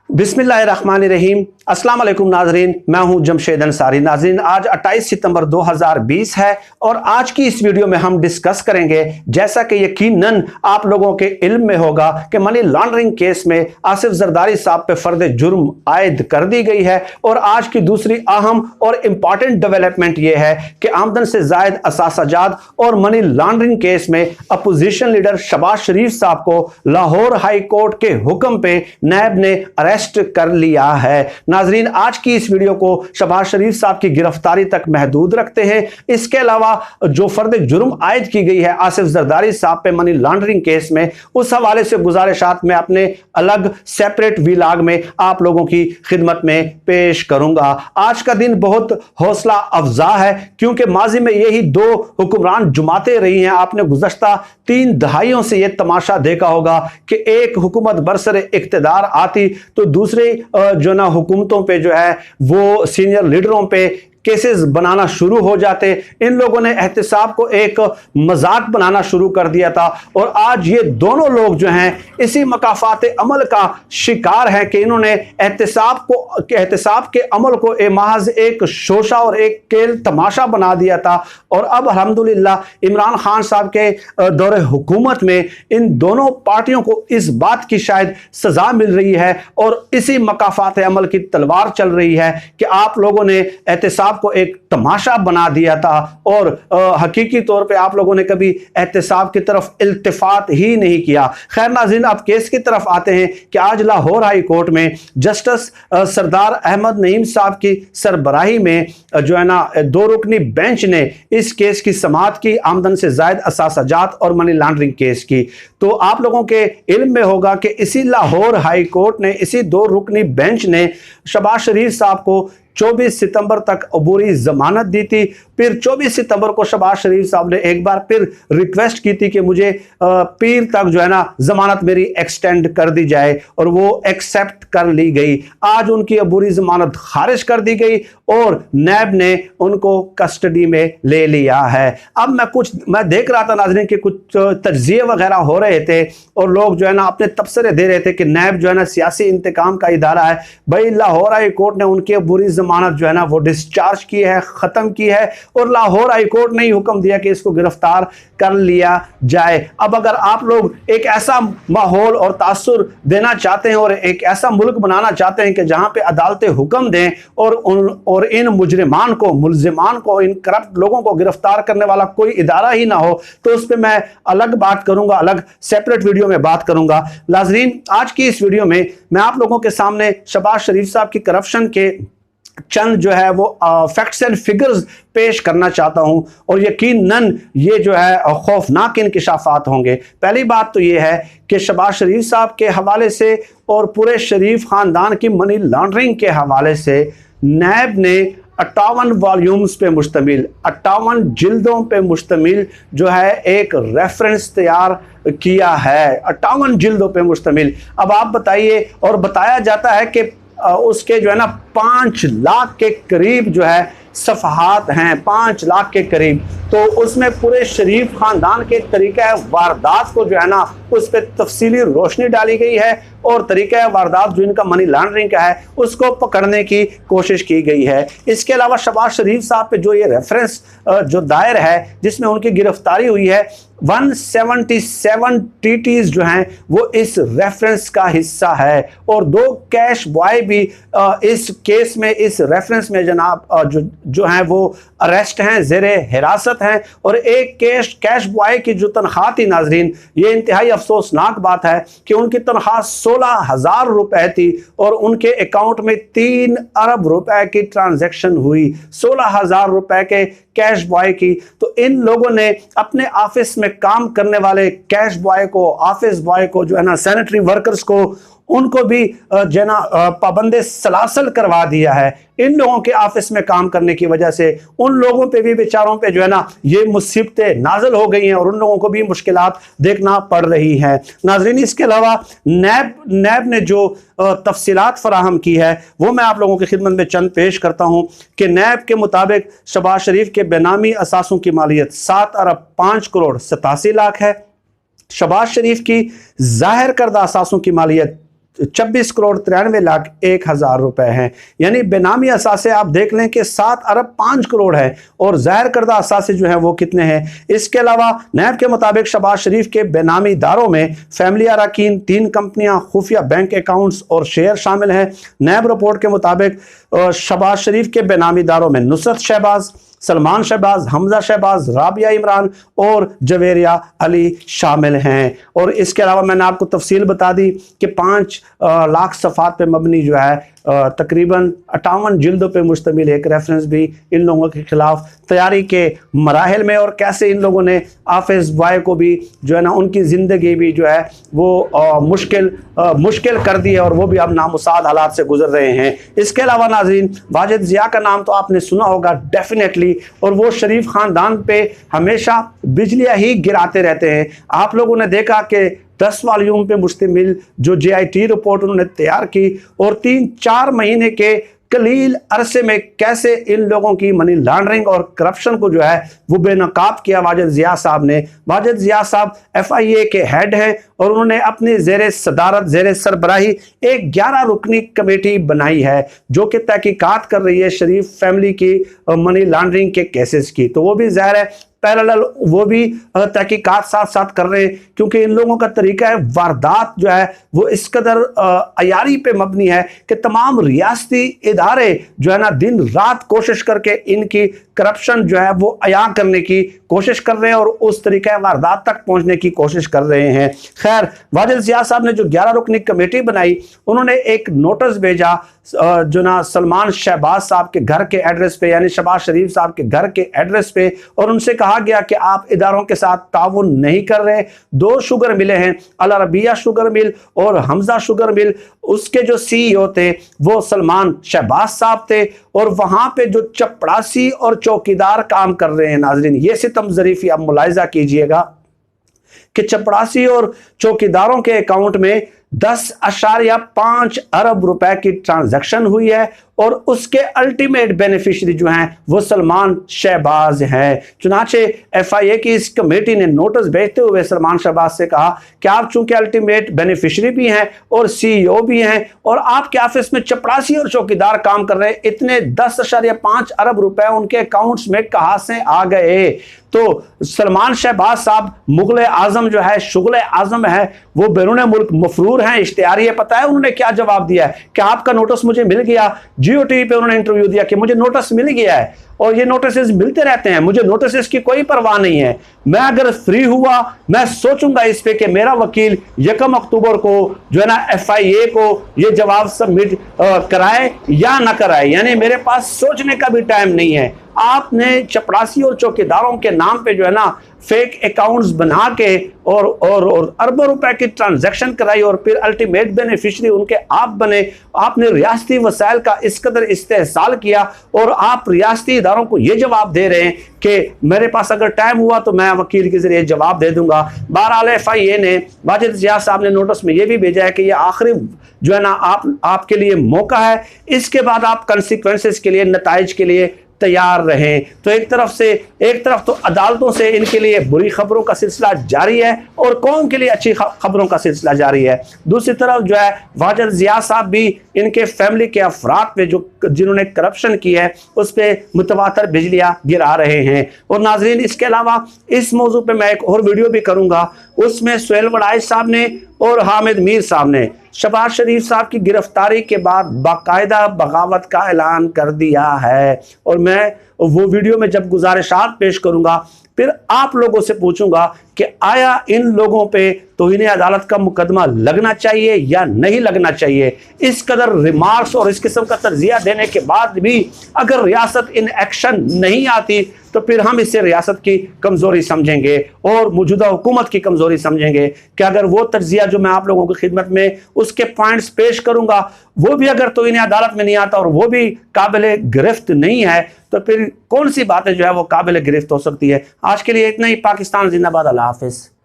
बिस्मिल्लाहिर्रहमानिर्रहीम। अस्सलाम वालेकुम नाजरीन, मैं हूं जमशेद अंसारी। नाजरीन, आज 28 सितंबर 2020 है और आज की इस वीडियो में हम डिस्कस करेंगे, जैसा कि यकीनन आप लोगों के इल्म में होगा कि मनी लॉन्ड्रिंग केस में आसिफ जरदारी साहब पे फर्द जुर्म आयद कर दी गई है। और आज की दूसरी अहम और इंपॉर्टेंट डेवलपमेंट यह है कि आमदन से जायद असासाजात और मनी लॉन्ड्रिंग केस में अपोजिशन लीडर शहबाज शरीफ साहब को लाहौर हाई कोर्ट के हुक्म पे नैब ने अरेस्ट कर लिया है। नाजरीन, आज की इस वीडियो को शहबाज शरीफ साहब की गिरफ्तारी तक महदूद रखते हैं। इसके अलावा जो फर्द जुर्म आयद की गई है आसिफ जरदारी साहब पे मनी लॉन्ड्रिंग केस में, उस हवाले से गुजारिशात मैं अपने अलग सेपरेट वीलॉग में आप लोगों की खिदमत में पेश करूंगा। आज का दिन बहुत हौसला अफजा है, क्योंकि माजी में यही दो हुक्मरान जुमातें रही हैं। आपने गुज़श्ता 3 दहाइयों से यह तमाशा देखा होगा कि एक हुकूमत बरसर इख्तिदार आती तो दूसरे जो ना हुकूमतों पे जो है वो सीनियर लीडरों पे केसेस बनाना शुरू हो जाते। इन लोगों ने एहतिसाब को एक मजाक बनाना शुरू कर दिया था और आज ये दोनों लोग जो हैं इसी मकाफात अमल का शिकार हैं कि इन्होंने एहतिसाब के अमल को महज एक शोशा और एक केल तमाशा बना दिया था। और अब अल्हम्दुलिल्लाह इमरान खान साहब के दौरे हुकूमत में इन दोनों पार्टियों को इस बात की शायद सजा मिल रही है और इसी मकाफात अमल की तलवार चल रही है कि आप लोगों ने एहतिसाब को एक तमाशा बना दिया था और हकीकी तौर पे आप लोगों ने कभी एहतिसाब की तरफ इल्तिफात ही नहीं किया। खैर नाज़रीन, अब केस की तरफ आते हैं कि आज लाहौर हाई कोर्ट में जस्टिस सरदार अहमद नईम साहब की सरबराही में जो है ना 2 रुकनी बेंच ने इस केस की समाअत की, आमदन से जायद असासाजात और मनी लॉन्ड्रिंग केस की। तो आप लोगों के इल्म में होगा कि इसी लाहौर हाई कोर्ट ने, इसी 2 रुकनी बेंच ने शहबाज शरीफ साहब को 24 सितंबर तक अबूरी जमानत दी थी। फिर 24 सितंबर को शहबाज शरीफ साहब ने एक बार फिर रिक्वेस्ट की थी कि मुझे पीर तक जो है ना जमानत मेरी एक्सटेंड कर दी जाए और वो एक्सेप्ट कर ली गई। आज उनकी अबूरी जमानत खारिज कर दी गई और नैब ने उनको कस्टडी में ले लिया है। अब मैं देख रहा था नाज़रीन कि कुछ तज्जिए वगैरह हो रहे थे और लोग जो है ना अपने तबसरे दे रहे थे कि नैब जो है ना सियासी इंतकाम का इदारा है। भाई, लाहौर हाई कोर्ट ने उनकी अबूरी जमानत जो है ना वो डिस्चार्ज की है, खत्म की है और लाहौर हाई कोर्ट ने ही हुक्म दिया कि इसको गिरफ्तार कर लिया जाए। अब अगर आप लोग एक ऐसा माहौल और तासुर देना चाहते हैं और एक ऐसा मुल्क बनाना चाहते हैं कि जहां पे अदालतें हुक्म दें और इन मुजरिमान को, मुल्जिमान को, इन करप्ट लोगों को गिरफ्तार करने वाला कोई इदारा ही ना हो, तो उस पर मैं अलग बात करूंगा, अलग सेपरेट वीडियो में बात करूंगा। नाज़रीन, आज की इस वीडियो में मैं आप लोगों के सामने शहबाज शरीफ साहब की करप्शन के चंद जो है वो फैक्ट्स एंड फिगर्स पेश करना चाहता हूं और यकीनन ये जो है खौफनाक इंकिशाफात होंगे। पहली बात तो ये है कि शहबाज शरीफ साहब के हवाले से और पूरे शरीफ खानदान की मनी लॉन्ड्रिंग के हवाले से नैब ने 58 वॉल्यूम्स पे मुश्तमिल, 58 जिल्दों पे मुश्तमिल जो है एक रेफरेंस तैयार किया है। 58 जिल्दों पे मुश्तमिल। अब आप बताइए, और बताया जाता है कि उसके जो है ना 5 लाख के करीब जो है सफ़हात हैं, 5 लाख के करीब। तो उसमें पूरे शरीफ खानदान के तरीक़ा वारदात को जो है ना उस पर तफसीली रोशनी डाली गई है और तरीक़ा वारदात जो इनका मनी लॉन्ड्रिंग का है उसको पकड़ने की कोशिश की गई है। इसके अलावा शहबाज शरीफ साहब पे जो ये रेफरेंस जो दायर है जिसमें उनकी गिरफ्तारी हुई है, 177 टीटीज जो हैं वो इस रेफरेंस का हिस्सा है और 2 कैश बॉय भी इस केस में, इस रेफरेंस में जनाब जो हैं वो अरेस्ट हैं, ज़ेरे हिरासत हैं। और एक कैश बॉय की जो तनख्वाह थी नाजरीन, ये इंतहाई अफसोसनाक बात है कि उनकी तनख्वाह 16,000 रुपए थी और उनके अकाउंट में 3 अरब रुपए की ट्रांजैक्शन हुई, 16,000 रुपए के कैश बॉय की। तो इन लोगों ने अपने ऑफिस में काम करने वाले कैश बॉय को, ऑफिस बॉय को जो है ना, सैनिटरी वर्कर्स को, उनको भी जो है ना पाबंदे सलासल करवा दिया है। इन लोगों के ऑफिस में काम करने की वजह से उन लोगों पे भी, बेचारों पे जो है ना ये मुसीबतें नाज़िल हो गई हैं और उन लोगों को भी मुश्किलात देखना पड़ रही हैं। नाज़रीन, इसके अलावा नैब ने जो तफसीलात फराहम की है वो मैं आप लोगों की खिदमत में चंद पेश करता हूँ कि नैब के मुताबिक शहबाज शरीफ के बेनामी असासों की मालियत 7 अरब 5 करोड़ 87 लाख है। शहबाज शरीफ की जाहिर करदा असासों की मालियत 26,93,01,000 रुपए हैं। यानी बेनामी असासे आप देख लें कि 7,05,00,000 है और जाहिर करदा असासे जो है वो कितने हैं। इसके अलावा नैब के मुताबिक शहबाज शरीफ के बेनामी दारों में फैमिली अरकान, 3 कंपनियां, खुफिया बैंक अकाउंट्स और शेयर शामिल हैं। नैब रिपोर्ट के मुताबिक शहबाज शरीफ के बेनामी दारों में नुसरत शहबाज, सलमान शहबाज, हमजा शहबाज, राबिया इमरान और जवेरिया अली शामिल हैं। और इसके अलावा मैंने आपको तफसील बता दी कि 5 लाख सफ़ात पे मबनी जो है तकरीबन 58 जिल्दों पे मुश्तमिल एक रेफरेंस भी इन लोगों के खिलाफ तैयारी के मराहल में, और कैसे इन लोगों ने हाफिज वाय को भी जो है ना उनकी ज़िंदगी भी जो है वो मुश्किल कर दी है और वो भी अब नामुसाद हालात से गुजर रहे हैं। इसके अलावा नाज़रीन, वाजिद जिया का नाम तो आपने सुना होगा डेफिनेटली, और वो शरीफ ख़ानदान पे हमेशा बिजलियाँ ही गिराते रहते हैं। आप लोगों ने देखा कि 10 वॉल्यूम पे मुश्तमिल जो JIT रिपोर्ट उन्होंने तैयार की और 3-4 महीने के कलील अरसे में कैसे इन लोगों की मनी लॉन्ड्रिंग और करप्शन को जो है वो बेनकाब किया वाजिद जिया साहब ने। वाजिद जिया साहब FIA के हेड हैं और उन्होंने अपनी ज़ेरे सदारत, ज़ेरे सरबराही एक 11 रुकनी कमेटी बनाई है जो कि तहकीकात कर रही है शरीफ फैमिली की मनी लॉन्ड्रिंग के केसेस की। तो वो भी ज़ाहिर है पैरेलल वो भी तहकीकात साथ साथ कर रहे हैं, क्योंकि इन लोगों का तरीका है वारदात जो है वो इस कदर अयारी पे मबनी है कि तमाम रियासती इदारे जो है ना दिन रात कोशिश करके इनकी करप्शन जो है वो अया करने की कोशिश कर रहे हैं और उस तरीके वारदात तक पहुंचने की कोशिश कर रहे हैं। खैर, वाजिद जिया साहब ने जो 11 रुकनी कमेटी बनाई, उन्होंने एक नोटिस भेजा जो ना सलमान शहबाज साहब के घर के एड्रेस पे, यानी शहबाज शरीफ साहब के घर के एड्रेस पे, और उनसे कहा गया कि आप इदारों के साथ ताउन नहीं कर रहे। 2 शुगर मिले हैं, अल अरबिया शुगर मिल और हमजा शुगर मिल, उसके जो CEO थे वो सलमान शहबाज साहब थे और वहां पे जो चपड़ासी और चौकीदार काम कर रहे हैं। नाजरीन, ये सितम ज़रीफ़ी आप मुलाहिजा कीजिएगा कि चपड़ासी और चौकीदारों के अकाउंट में 10.5 अरब रुपए की ट्रांजैक्शन हुई है और उसके अल्टीमेट बेनिफिशियरी जो हैं वो सलमान शहबाज हैं। चुनाचे FIA की इस कमेटी ने नोटिस भेजते हुए सलमान शहबाज से कहा कि आप चूंकि अल्टीमेट बेनिफिशियरी भी हैं और CEO भी हैं और आपके ऑफिस में चपड़ासी और चौकीदार काम कर रहे हैं, इतने 10.5 अरब रुपए उनके अकाउंट्स में कहां से आ गए। तो सलमान शहबाज साहब मुगल आजम जो है, शुगल आजम है, वो बैरून मुल्क मफरूर हैं, इश्तिहारी है। पता है उन्होंने क्या जवाब दिया है कि आपका नोटिस मुझे मिल गया। जियो टीवी पे उन्होंने इंटरव्यू दिया कि मुझे नोटिस मिल गया है और ये नोटिस मिलते रहते हैं, मुझे नोटिस की कोई परवाह नहीं है। मैं अगर फ्री हुआ मैं सोचूंगा इस पे कि मेरा वकील 1 अक्टूबर को जो है ना FIA को ये जवाब सबमिट कराए या ना कराए, यानी मेरे पास सोचने का भी टाइम नहीं है। आपने चपड़ासी और चौकीदारों के नाम पे जो है ना फेक अकाउंट्स बना के और अरबों रुपए की ट्रांजैक्शन कराई और फिर अल्टीमेट बेनिफिशियरी उनके आप बने। आपने रियासती वसाइल का इस कदर इस्तेहसाल किया और आप रियासती इदारों को यह जवाब दे रहे हैं कि मेरे पास अगर टाइम हुआ तो मैं वकील के जरिए जवाब दे दूंगा। बहरहाल FIA ने, वाजिद जिया साहब ने नोटिस में यह भी भेजा है कि यह आखिरी जो है ना आपके लिए मौका है, इसके बाद आप कंसिक्वेंसेस के लिए, नताइज के लिए तैयार रहें। तो एक तरफ तो अदालतों से इनके लिए बुरी खबरों का सिलसिला जारी है और कौम के लिए अच्छी खबरों का सिलसिला जारी है। दूसरी तरफ जो है वाजिद जिया साहब भी इनके फैमिली के अफराद पे जिन्होंने करप्शन की है उस पर मुतवातर बिजलियां गिरा रहे हैं। और नाजरीन, इसके अलावा इस मौजू पे मैं एक और वीडियो भी करूंगा, उसमें सुहेल वड़ाई साहब ने और हामिद मीर साहब ने शहबाज शरीफ साहब की गिरफ्तारी के बाद बाकायदा बगावत का ऐलान कर दिया है। और मैं वो वीडियो में जब गुजारिशात पेश करूंगा फिर आप लोगों से पूछूंगा कि आया इन लोगों पे तौहीन अदालत का मुकदमा लगना चाहिए या नहीं लगना चाहिए। इस कदर रिमार्क्स और इस किस्म का तर्जिया देने के बाद भी अगर रियासत इन एक्शन नहीं आती तो फिर हम इसे रियासत की कमज़ोरी समझेंगे और मौजूदा हुकूमत की कमज़ोरी समझेंगे कि अगर वो तर्जिया जो मैं आप लोगों की खिदमत में उसके पॉइंट्स पेश करूंगा वो भी अगर तौहीन अदालत में नहीं आता और वो भी काबिल गिरफ्त नहीं है तो फिर कौन सी बातें जो है वो काबिल गिरफ्त हो सकती है। आज के लिए इतना ही। पाकिस्तान जिंदाबाद। अल्लाह हाफिज़।